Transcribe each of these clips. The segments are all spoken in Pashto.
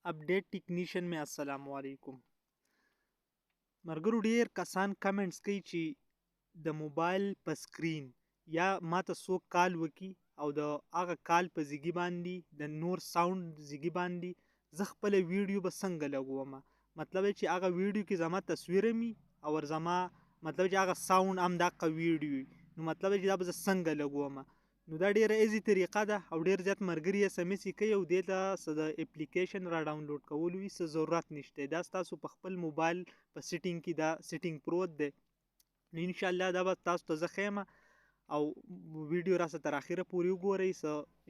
अपडेट ټیکنیشن می السلام علیکم. مرګرو ډیر کسان کمنټس کوي چې د موبایل په سکرین یا ماته څوک کال وکي او د هغه کال په زیږی باندې د نور ساوند زیږی باندې زه خپل ویډیو به څنګه لګوم. مطلب چې هغه ویډیو کې زما تصویر می او زما مطلب چې هغه ساوند هم دغه ویډیو نو مطلب چې دا به څنګه لګوم. نو دا ډیره ایزی طریقه ده او ډیر زیات مرګري اس ام اس کوي او دته د اپلیکیشن را ډاونلوډ کولو هیڅ ضرورت نشته. دا تاسو په خپل موبایل په سیټینګ کې دا سیټینګ پروت دی. نو ان شاء الله دا به تاسو ته زخیمه او ویډیو را تر اخره پورې وګورئ.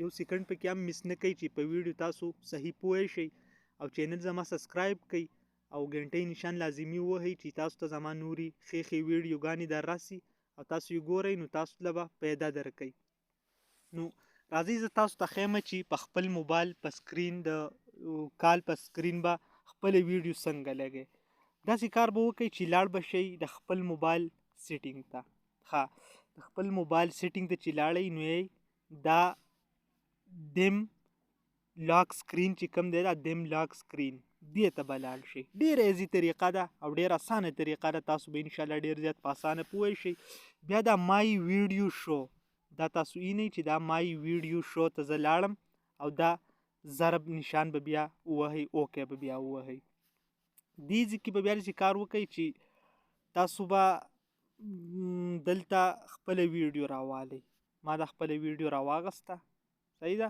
یو سکند پکې هم مس نه کوي چې په ویډیو تاسو صحیح پوه شئ او چینل زما سبسکرایب کړئ او غنټې نشان لازمی وهي چې تاسو ته زما نوري خې ویډیوګانې در راسي او تاسو یې ګورئ نو تاسو له پیدا درکئ. نو راځي زه تاسو ته ښیم چې په خپل موبایل په سکرین د کال په سکرین به خپل ویډیو څنګه لګئ. داسې کار به وکړئ چې لاړ به شئ د خپل موبایل سیټینګ ته. د خپل موبایل سیټینګ ته چې لاړئ نو دا ډیم لاک سکرین چې کوم دی دا ډیم لاک سکرین دې ته به لاړ شئ. ډېره ایزي طریقه ده او ډېره اسانه طریقه ده. تاسو به انشاءالله ډېر زیات په اسانه پوه شئ. بیا دا مای ویډیو شو دا تاسو یې نه چې دا مای ویډیو شو ته زه لاړم او دا ضرب نشان به بیا ووهئ اوکې به بیا ووهئ. دې ځای کې به بیا داسې کار وکړئ چې تاسو به دلته خپله ویډیو راوالئ. ما دا خپله ویډیو راواغسته صحیح ده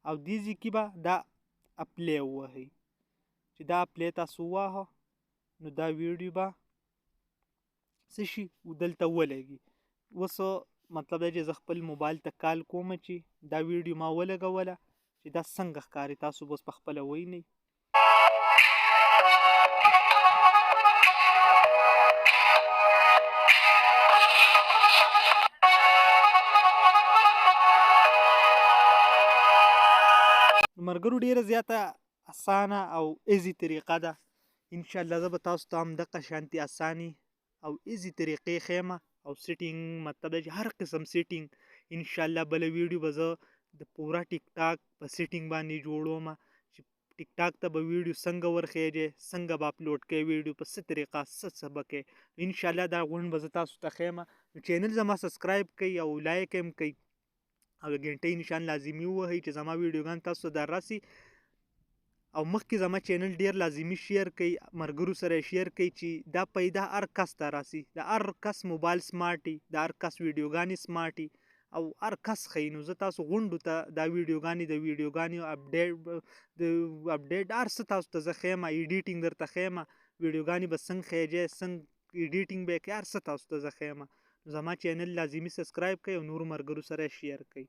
او دې ځای کې به دا اپلی ووهئ. چې دا اپلی تاسو وواهه نو دا ویډیو به څه شي دلته ولګي. اوس مطلب دی چې زه خپل موبایل ته کال کوم چې دا ویډیو ما ولګوله چې دا څنګه ښکاري تاسو به اوس په خپله وینئ. مرګرو ډیره زیاته اسانه او ایزي طریقه ده. انشاءالله زه به تاسو ته هم دغه شانتي اساني او ایزي طریقې ښیم او سیټینګ مطلب دی چې هر قسم سیټینګ انشاءالله بله ویډیو به زه د پوره ټیک ټاک په سیټینګ باندې جوړوم چې ټیک ټاک ته به ویډیو څنګه ورخیږي څنګه به اپلوډ کوي ویډیو په څه طریقه څه به کوي. انشاءالله دا غونډ به زه تاسو ته ښیم. نو چینل زما سبسکرایب کړئ او لایک هم کړئ او د غنټې نشان لازمي ووهئ چې زما ویډیوګان تاسو ته در راسي. او مخکې زما چینل ډیر لازمي شیر کړئ مرګرو سره شیر کړئ چې دا پیدا هر کس ته راسي. د هر کس موبایل سمارټي د هر کس ویډیوګانې سمارټي او هر کس ښیي. نو زه تاسو غونډو ته دا ویډیوګانې اپډیټ هر څه تاسو ته زه ښیم. ایډیټینګ درته ښیم ویډیوګانې به څنګه خیجئ څنګه ایډیټینګ به یې کوئ هر څه تاسو ته زه ښیم. زما چینل لازمي سبسکرایب کړئ او نورو مرګرو سره شیر کړئ.